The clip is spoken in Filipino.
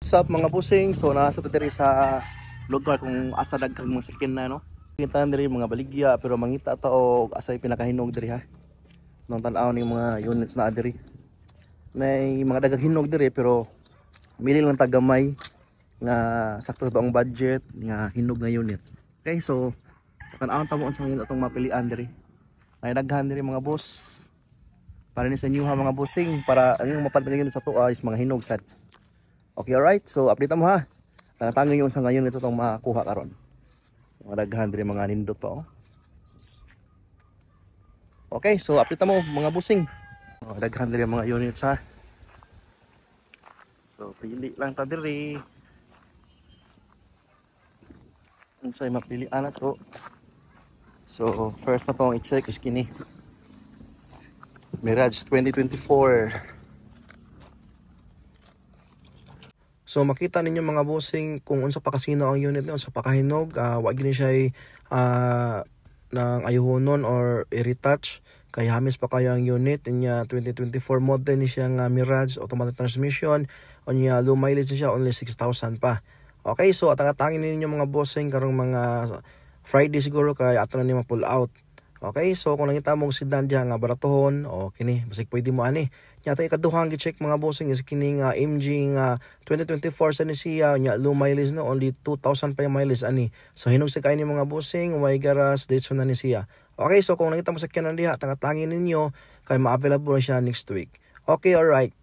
What's up mga busing? So nasa ta diri sa lugar kung asa daghang mga sakin na no. Kita diri mga baligya pero mangita ta og asa pinakahinog diri ha. Nung tan-aw ning mga units na diri. May mga daghang hinog diri pero mili lang ta gamay nga sakto sa ang budget nga hinog nga unit. Okay, so tan-aw ta mo unsang atong mapilian diri. Ay daghan diri mga boss. Para ni sa inyo ha mga busing para ang mapadayon sa tuwa is mga hinog sad. Okay, alright. So, update mo ha. Tango yung sa ngayon ito itong makakuha karon. Mga daghan diri mga nindot pa oh. Okay, so update mo mga busing. Mga daghan diri mga units ha. So, pili lang ta diri. Unsay mapilian nato. So, first na tong i-check is kini. Mirage 2024. So makita ninyo mga bossing kung unsa pa kasino ang unit ni unsa pa kahinog, wa gini siya nang ayuhonon or i-retouch kay hamis pa kaya ang unit niya 2024 model ni siya nga Mirage automatic transmission unya low mileage siya only 6,000 pa. Okay, so atangatangin ninyo mga bossing karong mga Friday siguro kay ato na ni ma-pull out. Okay, so kung nakita mong sedan diha nga baratohon o kini basig pwede mo ani. Nya tay kaduhang gi-check mga bossing is kini nga MG nga 2024 sa ni siya nya low mileage no only 2,000 pa yung mileage ani. So hinog sa kay ni mga bossing way garas dates na ni siya. Okay, so kung nakita mo sa kyanan diha tangatangin ninyo kay ma-available na siya next week. Okay, all right.